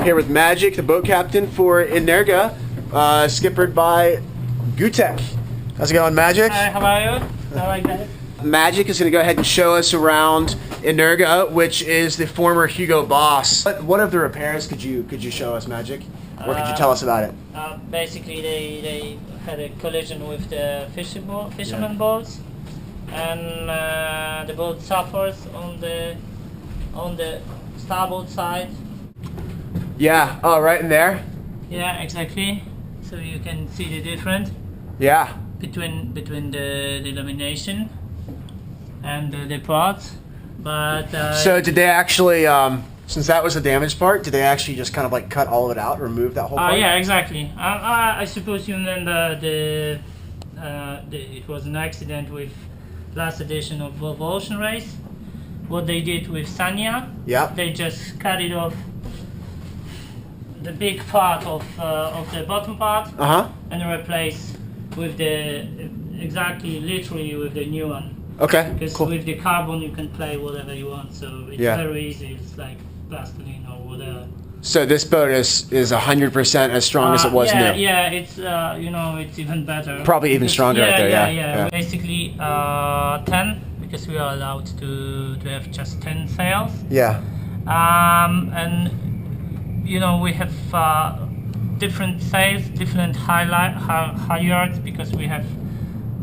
here with Magic, the boat captain for Energa, skippered by Gutek. How's it going, Magic? Hi, how are you? How are you? Magic is going to go ahead and show us around Energa, which is the former Hugo Boss. What of the repairs could you show us, Magic? Or could you tell us about it? Basically, they had a collision with the fisherman boats, and the boat suffers on the starboard side. Yeah. Oh, right in there. Yeah, exactly. So you can see the difference. Yeah. Between the illumination and the parts, but so did they actually, since that was the damaged part, did they actually just kind of like cut all of it out, remove that whole part? Yeah, exactly. I suppose you remember it was an accident with last edition of Volvo Ocean Race. What they did with Sanya, yeah, they just cut it off, the big part of the bottom part, and replace with the literally with the new one. Okay. Because cool. with the carbon you can play whatever you want, so it's very easy. It's like plastilene or whatever. So this boat is 100% as strong as it was new. Yeah, it's it's even better. Probably even stronger out there. Yeah. Basically 10, because we are allowed to have just 10 sails. Yeah. And we have different sails, different halyards, because we have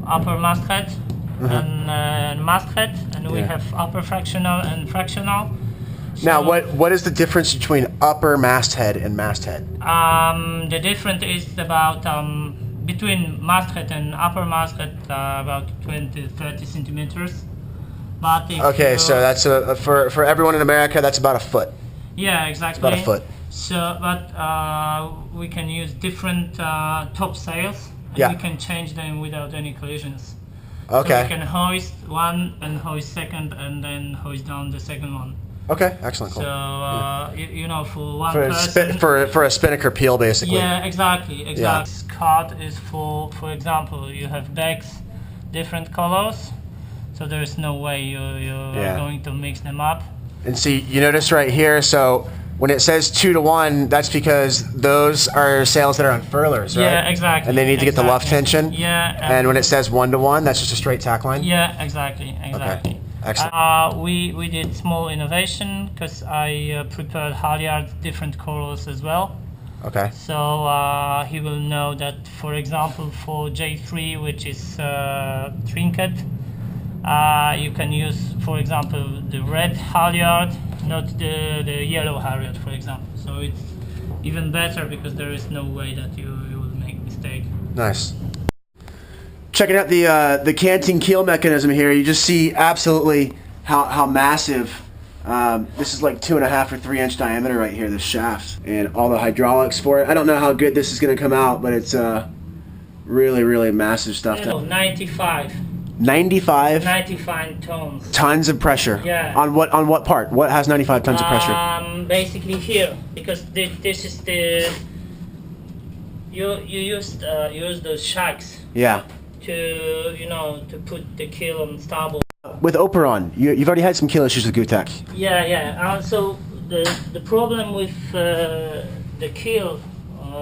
upper masthead and masthead, and we have upper fractional and fractional. So now, what is the difference between upper masthead and masthead? The difference is about between masthead and upper masthead about 20-30 centimeters. But okay, so that's for everyone in America, that's about a foot. Yeah, exactly. It's about a foot. So, but we can use different top sails, and we can change them without any collisions. Okay. So we can hoist one and hoist second, and then hoist down the second one. Okay, excellent. Cool. So for one person, for a spinnaker peel, basically. Yeah, exactly. This card is for example, you have decks, different colors, so there is no way you're going to mix them up. And see, you notice right here, so when it says 2-to-1, that's because those are sails that are on furlers, right? Yeah, exactly. And they need to get the luff tension. Yeah. And when it says 1-to-1, that's just a straight tack line. Yeah, exactly. Okay. Excellent. We did small innovation because I prepared halyards different colors as well. Okay. So he will know that, for example, for J3, which is trinket, you can use, for example, the red halyard, not the yellow halyard, for example. So it's even better because there is no way that you will make mistake. Nice. Checking out the Canteen keel mechanism here, you just see absolutely how massive. This is like 2.5 or 3 inch diameter right here, this shaft, and all the hydraulics for it. I don't know how good this is going to come out, but it's really, really massive stuff. 95 tons. Tons of pressure. Yeah. On what part? What has 95 tons of pressure? Basically here, because this is the you use those shacks. Yeah. To put the keel on starboard. With Operon, you've already had some keel issues with Gutek. Yeah. So the problem with the keel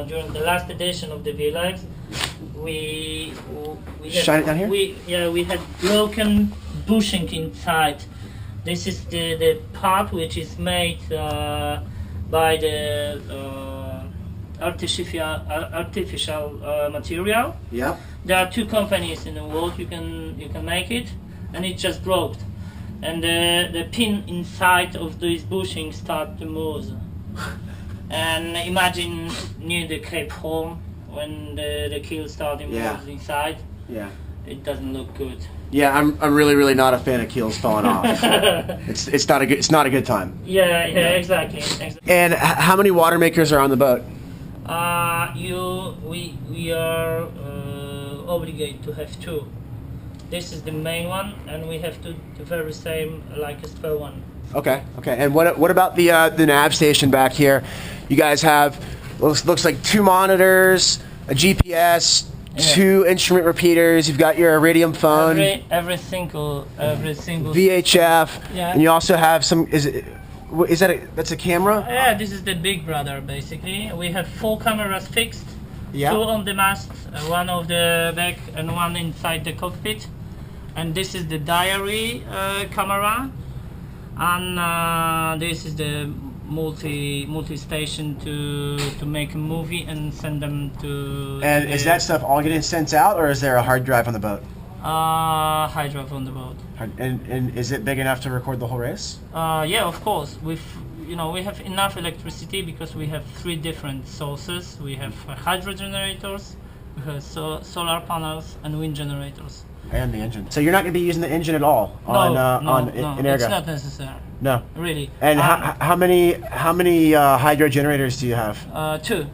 during the last edition of the VLX, we shine it down here. We had broken bushing inside. This is the part which is made by the artificial material. Yeah. There are 2 companies in the world you can make it, and it just broke, and the pin inside of these bushings start to move. And imagine near the Cape Horn when the keel starts to move inside. Yeah. It doesn't look good. Yeah, I'm really not a fan of keels falling off. It's not a good time. Yeah, exactly. And how many water makers are on the boat? We are obligated to have 2. This is the main one, and we have the very same like a spare one. Okay. And what about the Nav Station back here? You guys have looks like 2 monitors, a GPS, 2 instrument repeaters. You've got your iridium phone. Every single VHF. Yeah. And you also have some. Is that that's a camera? Yeah, this is the big brother basically. We have 4 cameras fixed. Yeah. 2 on the mast, one of the back and one inside the cockpit. And this is the diary camera, and this is the multi station to make a movie and send them to. And is that stuff all getting sent out, or is there a hard drive on the boat? Hard drive on the boat. And is it big enough to record the whole race? Yeah, of course. We have enough electricity because we have 3 different sources. We have hydro generators, we have solar panels, and wind generators. And the engine. So you're not going to be using the engine at all on Energa? It's not necessary. No. Really. And how many hydro generators do you have? 2.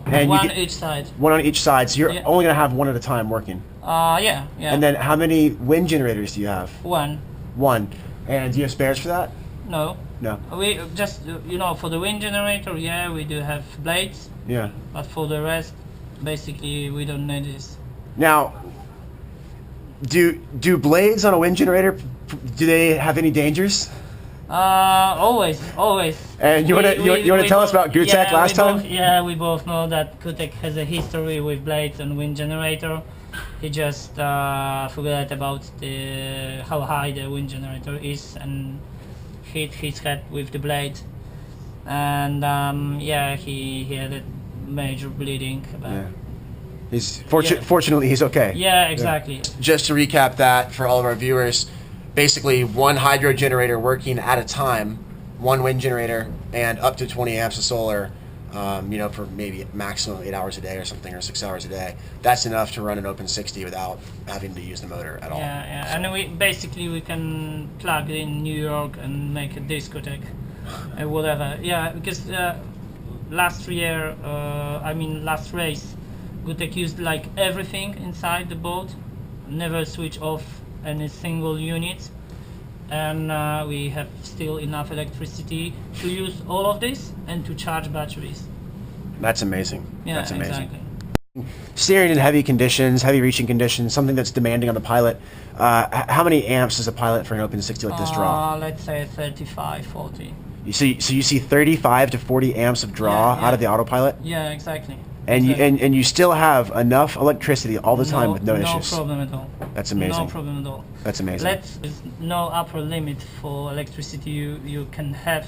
And one each side. One on each side. So you're only going to have one at a time working. Yeah. And then how many wind generators do you have? 1. One. And do you have spares for that? No. No. We just for the wind generator, yeah, we do have blades. Yeah. But for the rest, basically, we don't need this. Now, do blades on a wind generator, do they have any dangers? Always. And you want to tell us about Gutek last time? We both know that Gutek has a history with blades and wind generator. He just forgot about how high the wind generator is and hit his head with the blade. And he had a major bleeding. He's fortunately he's okay. Yeah, exactly. Just to recap that for all of our viewers, basically 1 hydro generator working at a time, 1 wind generator, and up to 20 amps of solar, for maybe maximum 8 hours a day or something, or 6 hours a day. That's enough to run an open 60 without having to use the motor at all. Yeah. So. And we can plug in New York and make a discotheque, whatever. Yeah, because last race, Gutek used like everything inside the boat, never switch off any single unit, and we have still enough electricity to use all of this and to charge batteries. That's amazing. Yeah, that's amazing. Exactly. Steering in heavy conditions, heavy reaching conditions, something that's demanding on the pilot. How many amps does a pilot for an open 60 like this draw? Let's say 35, 40. So you see 35 to 40 amps of draw out of the autopilot? Yeah, exactly. And you still have enough electricity all the time with no issues. No problem at all. That's amazing. No problem at all. That's amazing. There's no upper limit for electricity you can have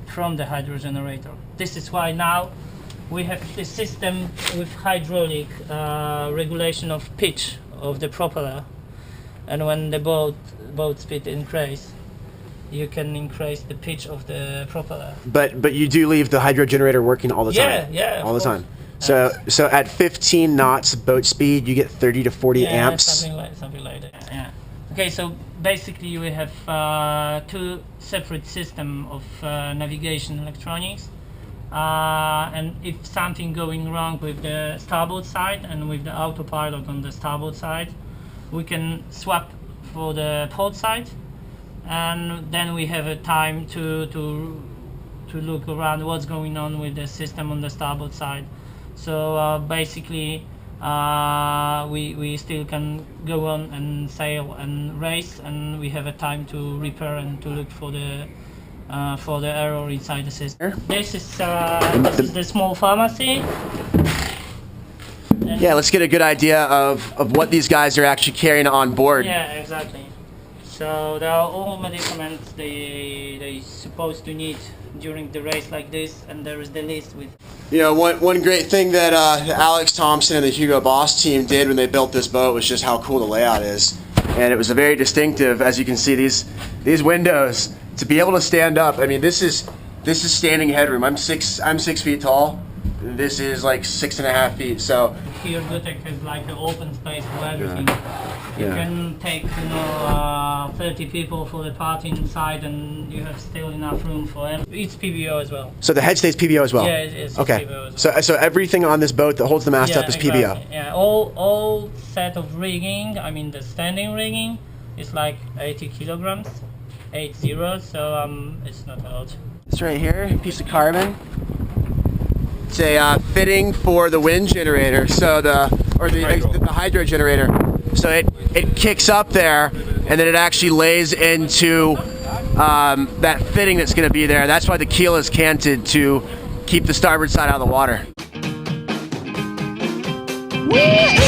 from the hydro generator. This is why now we have this system with hydraulic regulation of pitch of the propeller, and when the boat speed increase, you can increase the pitch of the propeller. But you do leave the hydro generator working all the time. Yeah, all the time. So at 15 knots boat speed, you get 30 to 40 amps. Something like that. Yeah. Okay, so basically we have 2 separate systems of navigation electronics, and if something going wrong with the starboard side and with the autopilot on the starboard side, we can swap for the port side, and then we have a time to look around what's going on with the system on the starboard side. So basically, we still can go on and sail and race, and we have a time to repair and to look for the error inside the system. This is the small pharmacy. Yeah, let's get a good idea of what these guys are actually carrying on board. Yeah, exactly. So there are all medicaments they supposed to need during the race like this, and there is the list with. One great thing that Alex Thompson and the Hugo Boss team did when they built this boat was just how cool the layout is, and it was a very distinctive. As you can see, these windows to be able to stand up. I mean, this is standing headroom. I'm 6 feet tall. This is like 6.5 feet. So here Gutek has like an open space for everything. You can take 30 people for the party inside, and you have still enough room for everything. It's PBO as well. So the head stays PBO as well? Yeah, it's okay. PBO as well. So everything on this boat that holds the mast up is exactly. PBO? Yeah, all set of rigging, I mean the standing rigging, is like 80 kilograms, 80, so it's not a lot. This right here, a piece of carbon. It's a fitting for the wind generator, so the hydro generator. So it kicks up there, and then it actually lays into that fitting that's going to be there. That's why the keel is canted, to keep the starboard side out of the water. Woo!